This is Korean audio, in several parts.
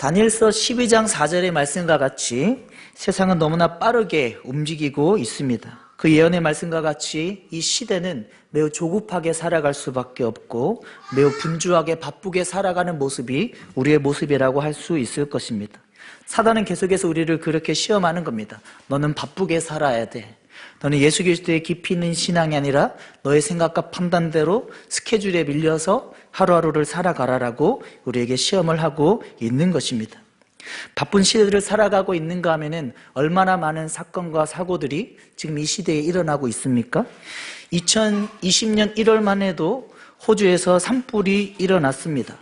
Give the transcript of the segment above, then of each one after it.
다니엘서 12장 4절의 말씀과 같이 세상은 너무나 빠르게 움직이고 있습니다. 그 예언의 말씀과 같이 이 시대는 매우 조급하게 살아갈 수밖에 없고 매우 분주하게 바쁘게 살아가는 모습이 우리의 모습이라고 할 수 있을 것입니다. 사단은 계속해서 우리를 그렇게 시험하는 겁니다. 너는 바쁘게 살아야 돼. 너는 예수 그리스도에 깊이 있는 신앙이 아니라 너의 생각과 판단대로 스케줄에 밀려서 하루하루를 살아가라라고 우리에게 시험을 하고 있는 것입니다. 바쁜 시대를 살아가고 있는가 하면은 얼마나 많은 사건과 사고들이 지금 이 시대에 일어나고 있습니까? 2020년 1월만 해도 호주에서 산불이 일어났습니다.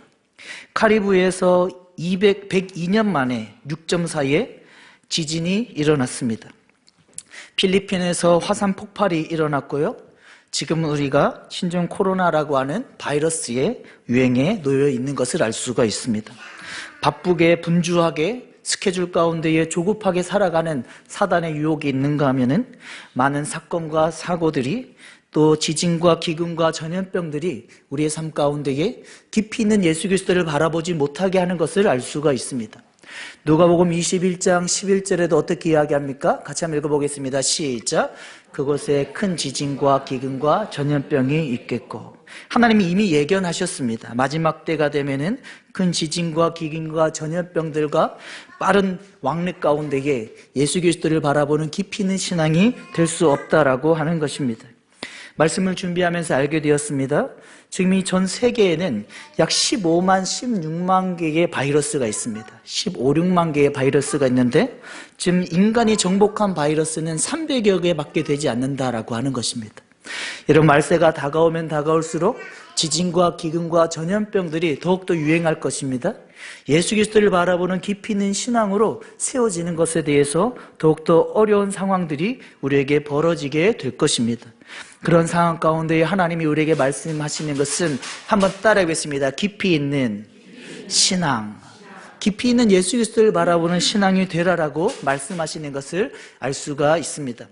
카리브해에서 102년 만에 6.4의 지진이 일어났습니다. 필리핀에서 화산 폭발이 일어났고요. 지금 우리가 신종 코로나라고 하는 바이러스의 유행에 놓여 있는 것을 알 수가 있습니다. 바쁘게 분주하게 스케줄 가운데에 조급하게 살아가는 사단의 유혹이 있는가 하면은 많은 사건과 사고들이 또 지진과 기근과 전염병들이 우리의 삶 가운데에 깊이 있는 예수 그리스도를 바라보지 못하게 하는 것을 알 수가 있습니다. 누가복음 21장 11절에도 어떻게 이야기합니까? 같이 한번 읽어보겠습니다. 시작. 그곳에 큰 지진과 기근과 전염병이 있겠고, 하나님이 이미 예견하셨습니다. 마지막 때가 되면은 큰 지진과 기근과 전염병들과 빠른 왕래 가운데에 예수 그리스도를 바라보는 깊이 있는 신앙이 될 수 없다라고 하는 것입니다. 말씀을 준비하면서 알게 되었습니다. 지금 이 전 세계에는 약 15만, 16만 개의 바이러스가 있습니다. 15, 16만 개의 바이러스가 있는데 지금 인간이 정복한 바이러스는 300여 개밖에 되지 않는다라고 하는 것입니다. 여러분, 말세가 다가오면 다가올수록 지진과 기근과 전염병들이 더욱더 유행할 것입니다. 예수 그리스도를 바라보는 깊이 있는 신앙으로 세워지는 것에 대해서 더욱더 어려운 상황들이 우리에게 벌어지게 될 것입니다. 그런 상황 가운데 하나님이 우리에게 말씀하시는 것은 한번 따라해보겠습니다. 깊이 있는 신앙, 깊이 있는 예수 그리스도를 바라보는 신앙이 되라라고 말씀하시는 것을 알 수가 있습니다.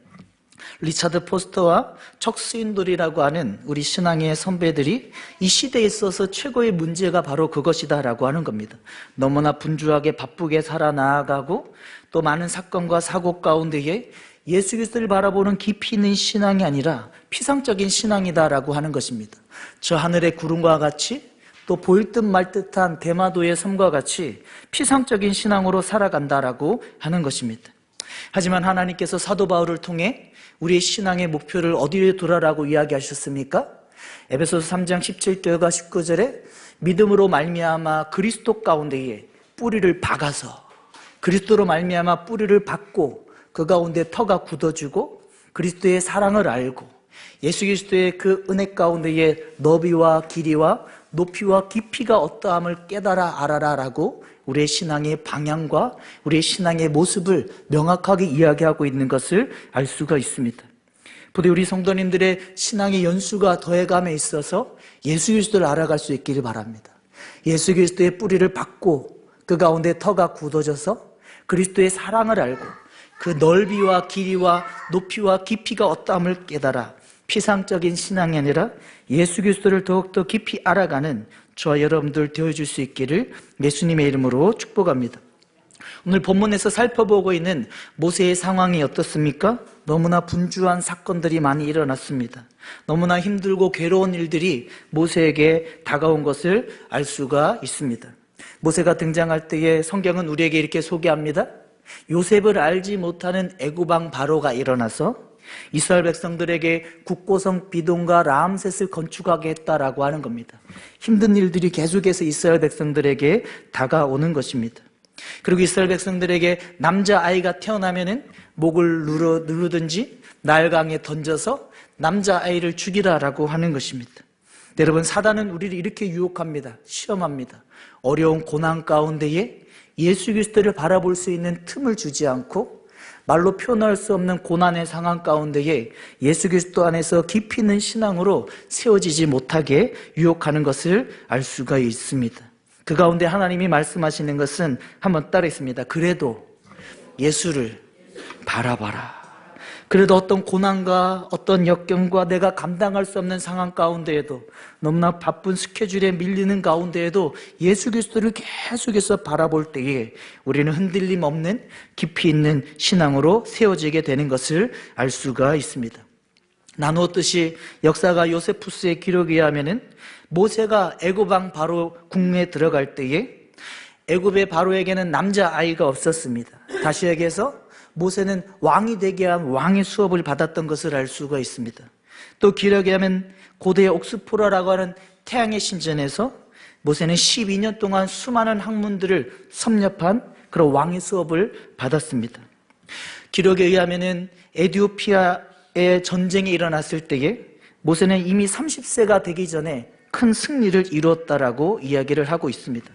리차드 포스터와 척 스윈돌이라고 하는 우리 신앙의 선배들이 이 시대에 있어서 최고의 문제가 바로 그것이다라고 하는 겁니다. 너무나 분주하게 바쁘게 살아나가고 또 많은 사건과 사고 가운데에 예수 그리스도를 바라보는 깊이 있는 신앙이 아니라 피상적인 신앙이다라고 하는 것입니다. 저 하늘의 구름과 같이 또 보일 듯 말 듯한 대마도의 섬과 같이 피상적인 신앙으로 살아간다라고 하는 것입니다. 하지만 하나님께서 사도 바울을 통해 우리의 신앙의 목표를 어디에 두라라고 이야기하셨습니까? 에베소서 3장 17절과 19절에 믿음으로 말미암아 그리스도 가운데에 뿌리를 박아서 그리스도로 말미암아 뿌리를 박고 그 가운데 터가 굳어지고 그리스도의 사랑을 알고 예수 그리스도의 그 은혜 가운데에 너비와 길이와 높이와 깊이가 어떠함을 깨달아 알아라라고 우리의 신앙의 방향과 우리의 신앙의 모습을 명확하게 이야기하고 있는 것을 알 수가 있습니다. 부디 우리 성도님들의 신앙의 연수가 더해감에 있어서 예수 그리스도를 알아갈 수 있기를 바랍니다. 예수 그리스도의 뿌리를 박고 그 가운데 터가 굳어져서 그리스도의 사랑을 알고 그 넓이와 길이와 높이와 깊이가 어떠함을 깨달아 피상적인 신앙이 아니라 예수 그리스도를 더욱더 깊이 알아가는 저와 여러분들 되어줄 수 있기를 예수님의 이름으로 축복합니다. 오늘 본문에서 살펴보고 있는 모세의 상황이 어떻습니까? 너무나 분주한 사건들이 많이 일어났습니다. 너무나 힘들고 괴로운 일들이 모세에게 다가온 것을 알 수가 있습니다. 모세가 등장할 때에 성경은 우리에게 이렇게 소개합니다. 요셉을 알지 못하는 애굽왕 바로가 일어나서 이스라엘 백성들에게 국고성 비동과 라암셋을 건축하게 했다라고 하는 겁니다. 힘든 일들이 계속해서 이스라엘 백성들에게 다가오는 것입니다. 그리고 이스라엘 백성들에게 남자아이가 태어나면은 목을 누르든지 나일강에 던져서 남자아이를 죽이라라고 하는 것입니다. 여러분, 사단은 우리를 이렇게 유혹합니다. 시험합니다. 어려운 고난 가운데에 예수 그리스도를 바라볼 수 있는 틈을 주지 않고 말로 표현할 수 없는 고난의 상황 가운데에 예수 그리스도 안에서 깊이 있는 신앙으로 세워지지 못하게 유혹하는 것을 알 수가 있습니다. 그 가운데 하나님이 말씀하시는 것은 한번 따르겠습니다. 그래도 예수를 바라봐라. 그래도 어떤 고난과 어떤 역경과 내가 감당할 수 없는 상황 가운데에도, 너무나 바쁜 스케줄에 밀리는 가운데에도 예수 그리스도를 계속해서 바라볼 때에 우리는 흔들림 없는 깊이 있는 신앙으로 세워지게 되는 것을 알 수가 있습니다. 나누었듯이 역사가 요세푸스의 기록에 의하면은 모세가 애굽 왕 바로 궁에 들어갈 때에 애굽의 바로에게는 남자아이가 없었습니다. 다시 얘기해서 모세는 왕이 되게 위한 왕의 수업을 받았던 것을 알 수가 있습니다. 또 기록에 하면 고대의 옥스포라라고 하는 태양의 신전에서 모세는 12년 동안 수많은 학문들을 섭렵한 그런 왕의 수업을 받았습니다. 기록에 의하면은 에티오피아의 전쟁이 일어났을 때에 모세는 이미 30세가 되기 전에 큰 승리를 이루었다라고 이야기를 하고 있습니다.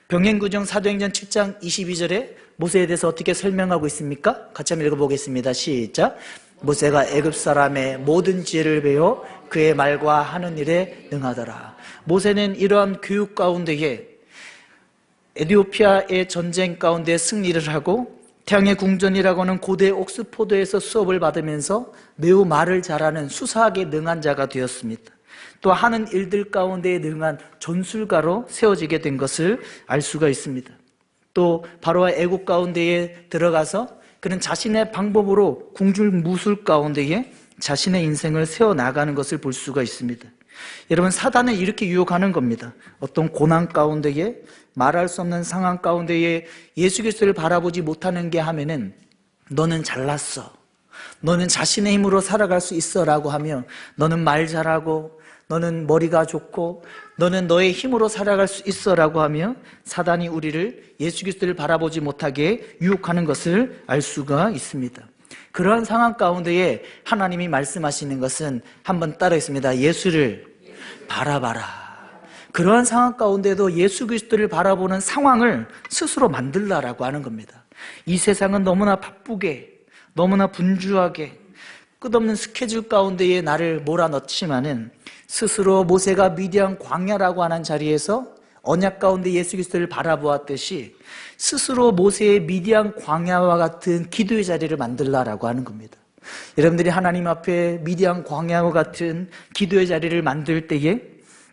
병행구정 사도행전 7장 22절에 모세에 대해서 어떻게 설명하고 있습니까? 같이 한번 읽어보겠습니다. 시작. 모세가 애굽 사람의 모든 지혜를 배워 그의 말과 하는 일에 능하더라. 모세는 이러한 교육 가운데에 에티오피아의 전쟁 가운데 승리를 하고 태양의 궁전이라고 하는 고대 옥스포드에서 수업을 받으면서 매우 말을 잘하는 수사하게 능한 자가 되었습니다. 또 하는 일들 가운데 능한 전술가로 세워지게 된 것을 알 수가 있습니다. 또 바로와 애국 가운데에 들어가서 그는 자신의 방법으로 궁중무술 가운데에 자신의 인생을 세워나가는 것을 볼 수가 있습니다. 여러분, 사단은 이렇게 유혹하는 겁니다. 어떤 고난 가운데에, 말할 수 없는 상황 가운데에 예수 그리스도를 바라보지 못하는 게 하면은 너는 잘났어, 너는 자신의 힘으로 살아갈 수 있어 라고 하며, 너는 말 잘하고 너는 머리가 좋고 너는 너의 힘으로 살아갈 수 있어 라고 하며 사단이 우리를 예수 그리스도를 바라보지 못하게 유혹하는 것을 알 수가 있습니다. 그러한 상황 가운데에 하나님이 말씀하시는 것은 한번 따르겠습니다. 예수를 바라봐라. 그러한 상황 가운데도 예수 그리스도를 바라보는 상황을 스스로 만들라라고 하는 겁니다. 이 세상은 너무나 바쁘게, 너무나 분주하게, 끝없는 스케줄 가운데에 나를 몰아넣지만은 스스로 모세가 미디안 광야라고 하는 자리에서 언약 가운데 예수 그리스도를 바라보았듯이 스스로 모세의 미디안 광야와 같은 기도의 자리를 만들라라고 하는 겁니다. 여러분들이 하나님 앞에 미디안 광야와 같은 기도의 자리를 만들 때에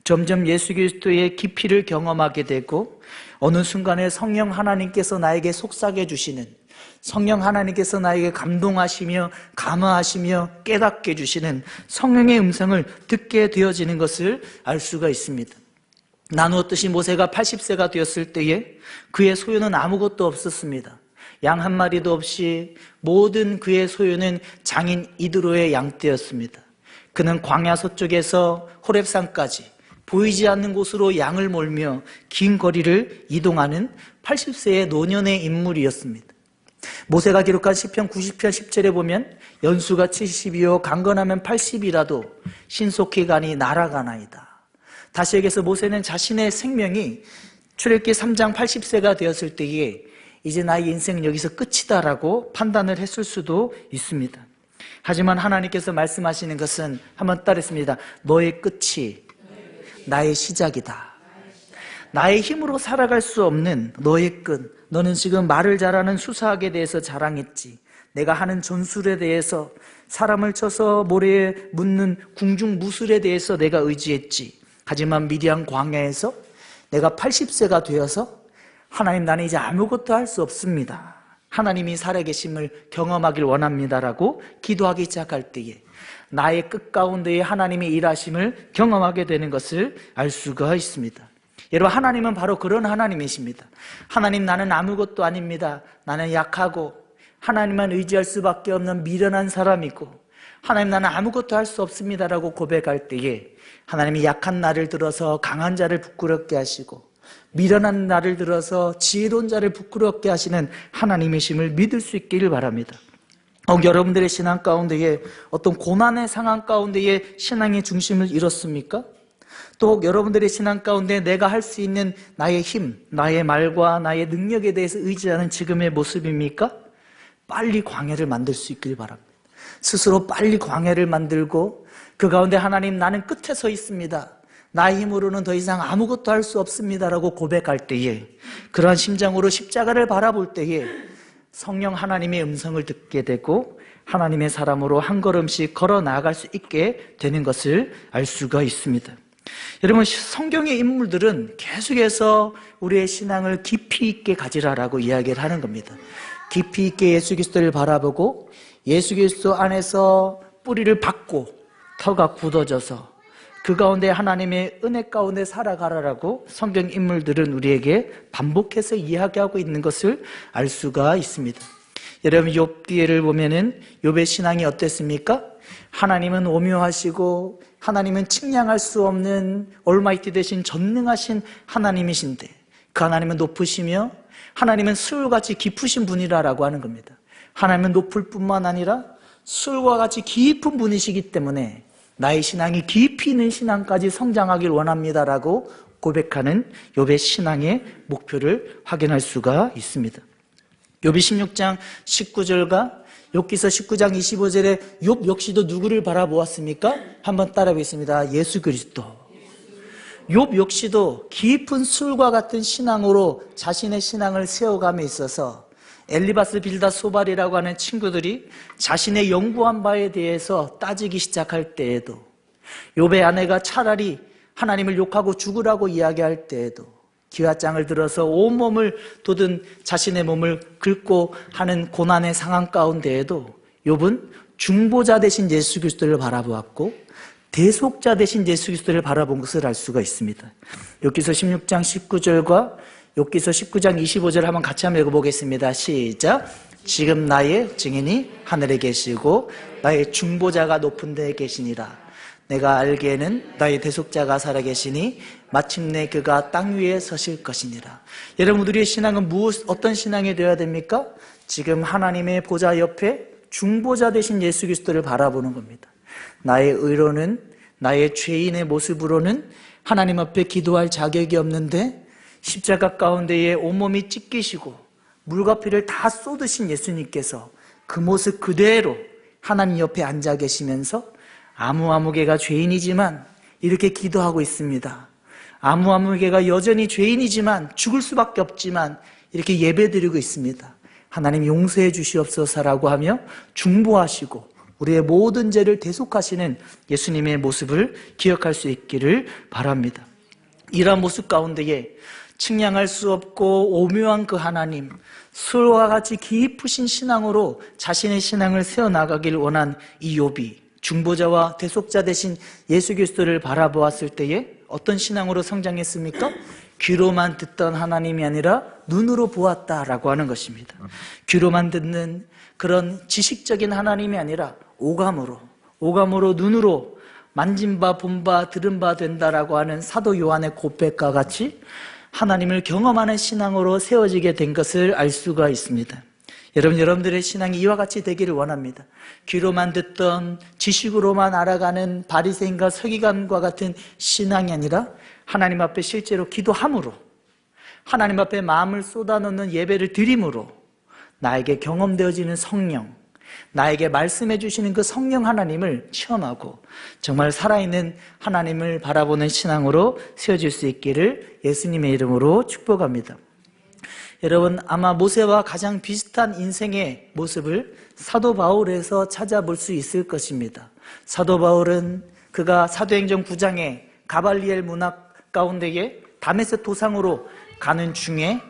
점점 예수 그리스도의 깊이를 경험하게 되고, 어느 순간에 성령 하나님께서 나에게 속삭여 주시는, 성령 하나님께서 나에게 감동하시며 감화하시며 깨닫게 해주시는 성령의 음성을 듣게 되어지는 것을 알 수가 있습니다. 나누었듯이 모세가 80세가 되었을 때에 그의 소유는 아무것도 없었습니다. 양 한 마리도 없이 모든 그의 소유는 장인 이드로의 양떼였습니다. 그는 광야 서쪽에서 호렙산까지 보이지 않는 곳으로 양을 몰며 긴 거리를 이동하는 80세의 노년의 인물이었습니다. 모세가 기록한 시편 90편 10절에 보면 연수가 70이요 강건하면 80이라도 신속히 가니 날아가나이다. 다시 얘기해서 모세는 자신의 생명이 출애굽기 3장 80세가 되었을 때에 이제 나의 인생은 여기서 끝이다라고 판단을 했을 수도 있습니다. 하지만 하나님께서 말씀하시는 것은 한번 따르겠습니다. 너의 끝이 나의 시작이다. 나의 힘으로 살아갈 수 없는 너의 끝, 너는 지금 말을 잘하는 수사학에 대해서 자랑했지, 내가 하는 전술에 대해서, 사람을 쳐서 모래에 묻는 궁중 무술에 대해서 내가 의지했지. 하지만 미디안 광야에서 내가 80세가 되어서 하나님, 나는 이제 아무것도 할 수 없습니다, 하나님이 살아계심을 경험하길 원합니다라고 기도하기 시작할 때에 나의 끝 가운데에 하나님의 일하심을 경험하게 되는 것을 알 수가 있습니다. 여러분, 하나님은 바로 그런 하나님이십니다. 하나님, 나는 아무것도 아닙니다, 나는 약하고 하나님만 의지할 수밖에 없는 미련한 사람이고 하나님, 나는 아무것도 할 수 없습니다라고 고백할 때에 하나님이 약한 나를 들어서 강한 자를 부끄럽게 하시고 미련한 나를 들어서 지혜로운 자를 부끄럽게 하시는 하나님이심을 믿을 수 있기를 바랍니다. 여러분들의 신앙 가운데에 어떤 고난의 상황 가운데에 신앙의 중심을 잃었습니까? 또 여러분들의 신앙 가운데 내가 할 수 있는 나의 힘, 나의 말과 나의 능력에 대해서 의지하는 지금의 모습입니까? 빨리 광야를 만들 수 있길 바랍니다. 스스로 빨리 광야를 만들고 그 가운데 하나님, 나는 끝에 서 있습니다, 나의 힘으로는 더 이상 아무것도 할 수 없습니다라고 고백할 때에, 그러한 심정으로 십자가를 바라볼 때에 성령 하나님의 음성을 듣게 되고 하나님의 사람으로 한 걸음씩 걸어 나아갈 수 있게 되는 것을 알 수가 있습니다. 여러분, 성경의 인물들은 계속해서 우리의 신앙을 깊이 있게 가지라라고 이야기를 하는 겁니다. 깊이 있게 예수 그리스도를 바라보고 예수 그리스도 안에서 뿌리를 박고 터가 굳어져서 그 가운데 하나님의 은혜 가운데 살아가라라고 성경 인물들은 우리에게 반복해서 이야기하고 있는 것을 알 수가 있습니다. 여러분, 욥기를 보면은 욥의 신앙이 어땠습니까? 하나님은 오묘하시고 하나님은 측량할 수 없는 올마이티 되신 전능하신 하나님이신데 그 하나님은 높으시며 하나님은 수울같이 깊으신 분이라고 하는 겁니다. 하나님은 높을 뿐만 아니라 수울과 같이 깊은 분이시기 때문에 나의 신앙이 깊이 있는 신앙까지 성장하길 원합니다라고 고백하는 욥의 신앙의 목표를 확인할 수가 있습니다. 욥이 16장 19절과 욥기서 19장 25절에 욥 역시도 누구를 바라보았습니까? 한번 따라 보겠습니다. 예수 그리스도. 욥 역시도 깊은 술과 같은 신앙으로 자신의 신앙을 세워감에 있어서 엘리바스 빌다 소발이라고 하는 친구들이 자신의 연구한 바에 대해서 따지기 시작할 때에도, 욥의 아내가 차라리 하나님을 욕하고 죽으라고 이야기할 때에도, 기와장을 들어서 온몸을 돋은 자신의 몸을 긁고 하는 고난의 상황 가운데에도 욥은 중보자 되신 예수 그리스도를 바라보았고 대속자 되신 예수 그리스도를 바라본 것을 알 수가 있습니다. 욥기서 16장 19절과 욥기서 19장 25절 한번 같이 한번 읽어보겠습니다. 시작. 지금 나의 증인이 하늘에 계시고 나의 중보자가 높은 데에 계시니라. 내가 알기에는 나의 대속자가 살아계시니 마침내 그가 땅 위에 서실 것이니라. 여러분, 우리의 신앙은 어떤 신앙이 되어야 됩니까? 지금 하나님의 보좌 옆에 중보자 되신 예수 그리스도를 바라보는 겁니다. 나의 의로는, 나의 죄인의 모습으로는 하나님 앞에 기도할 자격이 없는데 십자가 가운데에 온몸이 찢기시고 물과 피를 다 쏟으신 예수님께서 그 모습 그대로 하나님 옆에 앉아 계시면서 아무개가 죄인이지만 이렇게 기도하고 있습니다. 아무개가 여전히 죄인이지만 죽을 수밖에 없지만 이렇게 예배드리고 있습니다. 하나님 용서해 주시옵소서라고 하며 중보하시고 우리의 모든 죄를 대속하시는 예수님의 모습을 기억할 수 있기를 바랍니다. 이러한 모습 가운데에 측량할 수 없고 오묘한 그 하나님, 술과 같이 깊으신 신앙으로 자신의 신앙을 세워나가길 원한 이 욥이 중보자와 대속자 되신 예수 그리스도를 바라보았을 때에 어떤 신앙으로 성장했습니까? 귀로만 듣던 하나님이 아니라 눈으로 보았다라고 하는 것입니다. 귀로만 듣는 그런 지식적인 하나님이 아니라 오감으로 눈으로 만진 바, 본 바, 들은 바 된다라고 하는 사도 요한의 고백과 같이 하나님을 경험하는 신앙으로 세워지게 된 것을 알 수가 있습니다. 여러분들의 신앙이 이와 같이 되기를 원합니다. 귀로만 듣던 지식으로만 알아가는 바리새인과 서기관과 같은 신앙이 아니라 하나님 앞에 실제로 기도함으로, 하나님 앞에 마음을 쏟아놓는 예배를 드림으로 나에게 경험되어지는 성령, 나에게 말씀해 주시는 그 성령 하나님을 체험하고 정말 살아있는 하나님을 바라보는 신앙으로 세워질 수 있기를 예수님의 이름으로 축복합니다. 여러분, 아마 모세와 가장 비슷한 인생의 모습을 사도 바울에서 찾아볼 수 있을 것입니다. 사도 바울은 그가 사도행전 9장에 가발리엘 문학 가운데에 다메섹 도상으로 가는 중에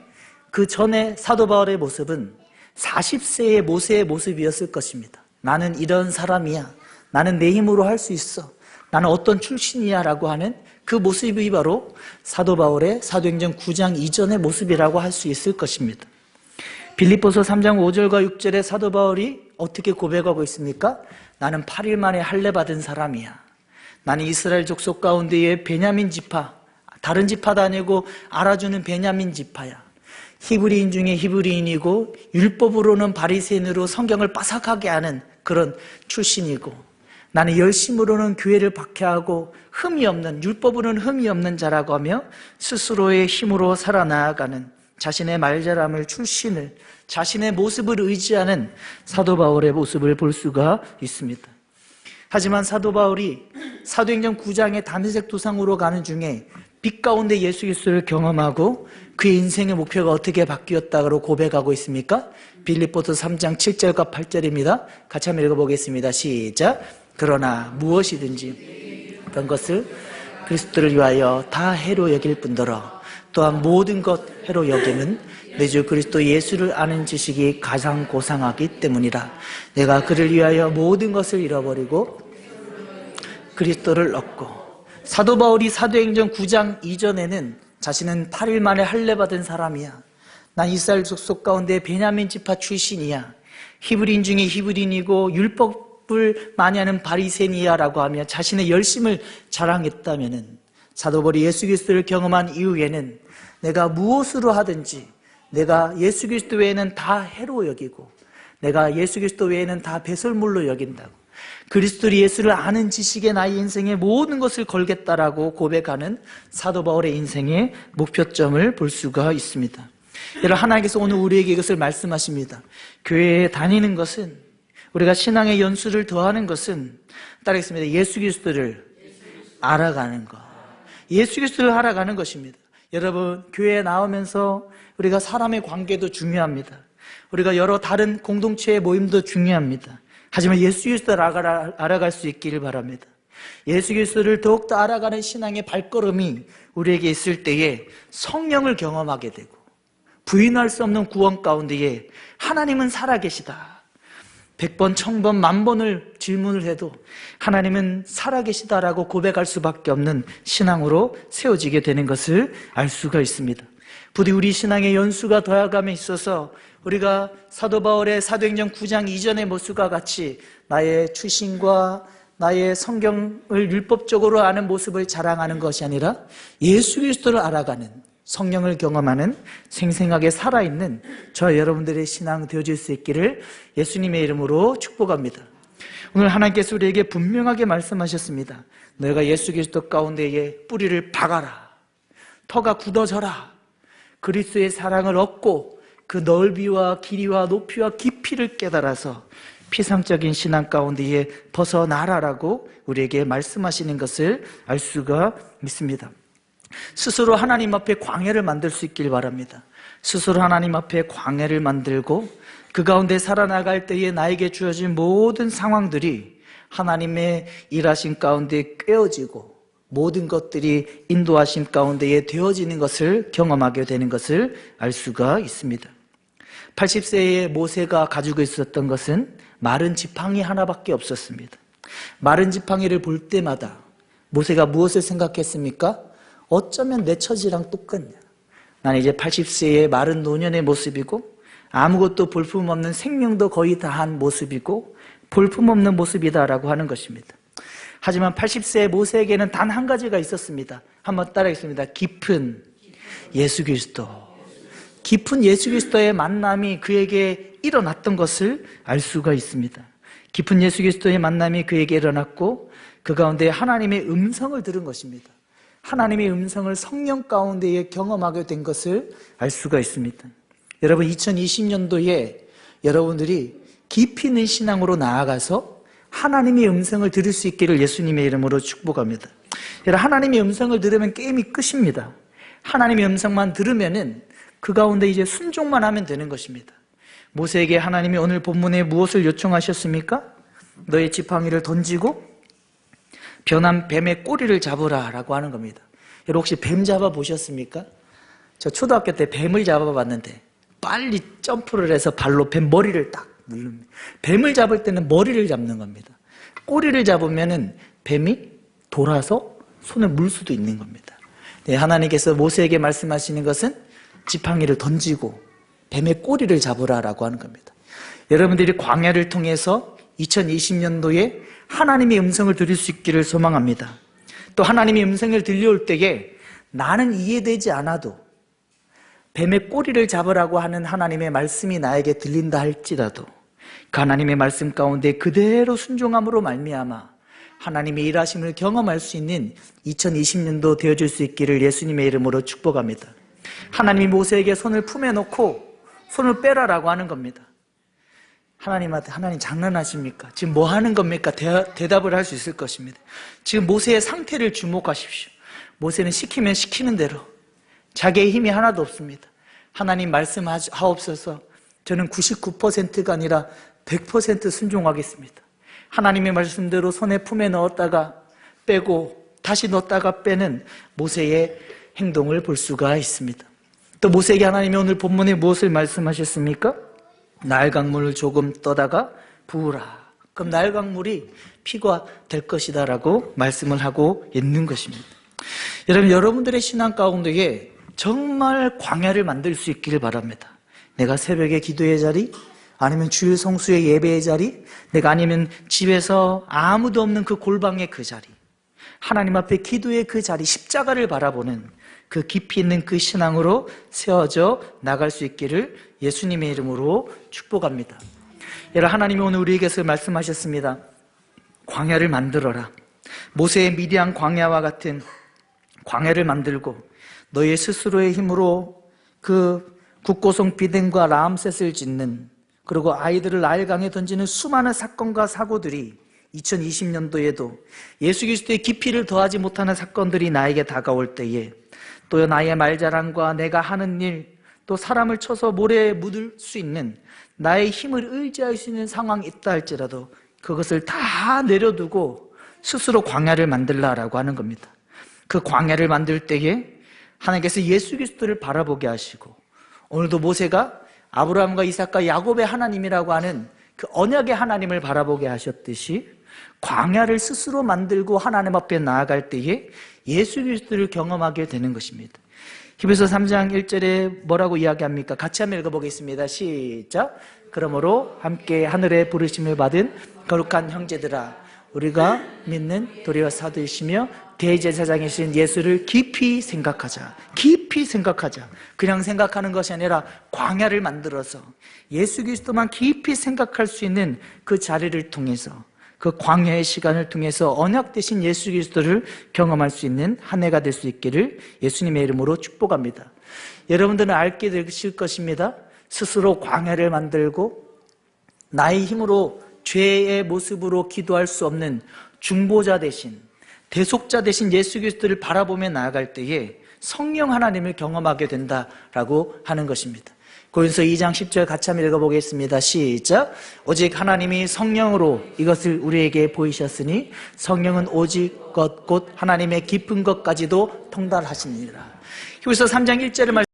그 전에 사도 바울의 모습은 40세의 모세의 모습이었을 것입니다. 나는 이런 사람이야. 나는 내 힘으로 할 수 있어. 나는 어떤 출신이야 라고 하는 그 모습이 바로 사도 바울의 사도행전 9장 이전의 모습이라고 할 수 있을 것입니다. 빌립보서 3장 5절과 6절에 사도 바울이 어떻게 고백하고 있습니까? 나는 8일 만에 할례 받은 사람이야. 나는 이스라엘 족속 가운데의 베냐민 지파, 다른 지파도 아니고 알아주는 베냐민 지파야. 히브리인 중에 히브리인이고 율법으로는 바리새인으로 성경을 빠삭하게 하는 그런 출신이고, 나는 열심으로는 교회를 박해하고 흠이 없는, 율법으로는 흠이 없는 자라고 하며 스스로의 힘으로 살아나가는 자신의 말잘함을, 출신을, 자신의 모습을 의지하는 사도 바울의 모습을 볼 수가 있습니다. 하지만 사도 바울이 사도행전 9장의 다메섹 도상으로 가는 중에 빛 가운데 예수 그리스도를 경험하고 그의 인생의 목표가 어떻게 바뀌었다고 고백하고 있습니까? 빌립보서 3장 7절과 8절입니다. 같이 한번 읽어보겠습니다. 시작. 그러나 무엇이든지 어떤 것을 그리스도를 위하여 다 해로 여길 뿐더러 또한 모든 것 해로 여기는 내 주 그리스도 예수를 아는 지식이 가장 고상하기 때문이라. 내가 그를 위하여 모든 것을 잃어버리고 그리스도를 얻고. 사도 바울이 사도행전 9장 이전에는 자신은 8일 만에 할례받은 사람이야. 난 이스라엘 족속 가운데 베냐민 지파 출신이야. 히브리인 중에 히브리인이고 율법을 많이 하는 바리새인이야라고 하며 자신의 열심을 자랑했다면은 사도 바울이 예수 그리스도를 경험한 이후에는 내가 무엇으로 하든지 내가 예수 그리스도 외에는 다 해로 여기고 내가 예수 그리스도 외에는 다 배설물로 여긴다고, 그리스도 예수를 아는 지식에 나의 인생의 모든 것을 걸겠다라고 고백하는 사도 바울의 인생의 목표점을 볼 수가 있습니다. 여러분, 하나님께서 오늘 우리에게 이것을 말씀하십니다. 교회에 다니는 것은, 우리가 신앙의 연수를 더하는 것은, 따르겠습니다, 예수 그리스도를 알아가는 것, 예수 그리스도를 알아가는 것입니다. 여러분, 교회에 나오면서 우리가 사람의 관계도 중요합니다. 우리가 여러 다른 공동체의 모임도 중요합니다. 하지만 예수 그리스도를 알아갈 수 있기를 바랍니다. 예수 그리스도를 더욱더 알아가는 신앙의 발걸음이 우리에게 있을 때에 성령을 경험하게 되고 부인할 수 없는 구원 가운데에 하나님은 살아계시다. 100번, 1000번, 10,000번을 질문을 해도 하나님은 살아계시다라고 고백할 수밖에 없는 신앙으로 세워지게 되는 것을 알 수가 있습니다. 부디 우리 신앙의 연수가 더해감에 있어서 우리가 사도 바울의 사도행전 9장 이전의 모습과 같이 나의 출신과 나의 성경을 율법적으로 아는 모습을 자랑하는 것이 아니라 예수 그리스도를 알아가는, 성령을 경험하는, 생생하게 살아있는 저 여러분들의 신앙 되어질 수 있기를 예수님의 이름으로 축복합니다. 오늘 하나님께서 우리에게 분명하게 말씀하셨습니다. 너희가 예수 그리스도 가운데에 뿌리를 박아라. 터가 굳어져라. 그리스도의 사랑을 얻고 그 넓이와 길이와 높이와 깊이를 깨달아서 피상적인 신앙 가운데에 벗어나라라고 우리에게 말씀하시는 것을 알 수가 있습니다. 스스로 하나님 앞에 광야를 만들 수 있길 바랍니다. 스스로 하나님 앞에 광야를 만들고 그 가운데 살아나갈 때에 나에게 주어진 모든 상황들이 하나님의 일하심 가운데 꿰어지고 모든 것들이 인도하심 가운데에 되어지는 것을 경험하게 되는 것을 알 수가 있습니다. 80세의 모세가 가지고 있었던 것은 마른 지팡이 하나밖에 없었습니다. 마른 지팡이를 볼 때마다 모세가 무엇을 생각했습니까? 어쩌면 내 처지랑 똑같냐. 나는 이제 80세의 마른 노년의 모습이고 아무것도 볼품없는 생명도 거의 다한 모습이고 볼품없는 모습이다라고 하는 것입니다. 하지만 80세의 모세에게는 단 한 가지가 있었습니다. 한번 따라하겠습니다. 깊은 예수 그리스도. 깊은 예수 그리스도의 만남이 그에게 일어났던 것을 알 수가 있습니다. 깊은 예수 그리스도의 만남이 그에게 일어났고 그 가운데 하나님의 음성을 들은 것입니다. 하나님의 음성을 성령 가운데에 경험하게 된 것을 알 수가 있습니다. 여러분, 2020년도에 여러분들이 깊이 있는 신앙으로 나아가서 하나님의 음성을 들을 수 있기를 예수님의 이름으로 축복합니다. 여러분, 하나님의 음성을 들으면 게임이 끝입니다. 하나님의 음성만 들으면은 그 가운데 이제 순종만 하면 되는 것입니다. 모세에게 하나님이 오늘 본문에 무엇을 요청하셨습니까? 너의 지팡이를 던지고 변한 뱀의 꼬리를 잡으라 라고 하는 겁니다. 여러분, 혹시 뱀 잡아보셨습니까? 저 초등학교 때 뱀을 잡아봤는데 빨리 점프를 해서 발로 뱀 머리를 딱 누릅니다. 뱀을 잡을 때는 머리를 잡는 겁니다. 꼬리를 잡으면은 뱀이 돌아서 손에 물 수도 있는 겁니다. 네, 하나님께서 모세에게 말씀하시는 것은 지팡이를 던지고 뱀의 꼬리를 잡으라라고 하는 겁니다. 여러분들이 광야를 통해서 2020년도에 하나님의 음성을 들을 수 있기를 소망합니다. 또 하나님의 음성을 들려올 때에 나는 이해되지 않아도 뱀의 꼬리를 잡으라고 하는 하나님의 말씀이 나에게 들린다 할지라도 그 하나님의 말씀 가운데 그대로 순종함으로 말미암아 하나님의 일하심을 경험할 수 있는 2020년도 되어줄 수 있기를 예수님의 이름으로 축복합니다. 하나님이 모세에게 손을 품에 놓고 손을 빼라라고 하는 겁니다. 하나님한테 하나님 장난하십니까? 지금 뭐 하는 겁니까? 대답을 할 수 있을 것입니다. 지금 모세의 상태를 주목하십시오. 모세는 시키면 시키는 대로 자기의 힘이 하나도 없습니다. 하나님 말씀하옵소서. 저는 99%가 아니라 100% 순종하겠습니다. 하나님의 말씀대로 손에 품에 넣었다가 빼고 다시 넣었다가 빼는 모세의 행동을 볼 수가 있습니다. 또 모세에게 하나님이 오늘 본문에 무엇을 말씀하셨습니까? 나일강물을 조금 떠다가 부으라. 그럼 나일강물이 피가 될 것이다 라고 말씀을 하고 있는 것입니다. 여러분, 여러분들의 신앙 가운데에 정말 광야를 만들 수 있기를 바랍니다. 내가 새벽에 기도의 자리, 아니면 주일 성수의 예배의 자리, 내가 아니면 집에서 아무도 없는 그 골방의 그 자리, 하나님 앞에 기도의 그 자리, 십자가를 바라보는 그 깊이 있는 그 신앙으로 세워져 나갈 수 있기를 예수님의 이름으로 축복합니다. 여러분, 하나님이 오늘 우리에게서 말씀하셨습니다. 광야를 만들어라. 모세의 미디안 광야와 같은 광야를 만들고 너의 스스로의 힘으로 그 국고성 비덴과 라암셋을 짓는, 그리고 아이들을 나일강에 던지는 수많은 사건과 사고들이 2020년도에도 예수 그리스도의 깊이를 더하지 못하는 사건들이 나에게 다가올 때에, 또 나의 말자랑과 내가 하는 일, 또 사람을 쳐서 모래에 묻을 수 있는 나의 힘을 의지할 수 있는 상황이 있다 할지라도 그것을 다 내려두고 스스로 광야를 만들라라고 하는 겁니다. 그 광야를 만들 때에 하나님께서 예수 그리스도를 바라보게 하시고, 오늘도 모세가 아브라함과 이삭과 야곱의 하나님이라고 하는 그 언약의 하나님을 바라보게 하셨듯이 광야를 스스로 만들고 하나님 앞에 나아갈 때에 예수 그리스도를 경험하게 되는 것입니다. 히브리서 3장 1절에 뭐라고 이야기합니까? 같이 한번 읽어보겠습니다. 시작. 그러므로 함께 하늘의 부르심을 받은 거룩한 형제들아, 우리가 믿는 도리와 사도이시며 대제사장이신 예수를 깊이 생각하자. 깊이 생각하자. 그냥 생각하는 것이 아니라 광야를 만들어서 예수 그리스도만 깊이 생각할 수 있는 그 자리를 통해서, 그 광야의 시간을 통해서 언약 되신 예수 그리스도를 경험할 수 있는 한 해가 될 수 있기를 예수님의 이름으로 축복합니다. 여러분들은 알게 되실 것입니다. 스스로 광야를 만들고 나의 힘으로 죄의 모습으로 기도할 수 없는 중보자 대신, 대속자 대신 예수 그리스도를 바라보며 나아갈 때에 성령 하나님을 경험하게 된다라고 하는 것입니다. 고린도서 2장 10절 같이 한번 읽어보겠습니다. 시작. 오직 하나님이 성령으로 이것을 우리에게 보이셨으니 성령은 오직 것 곧 하나님의 깊은 것까지도 통달하시니라. 히브리서 3장 1절을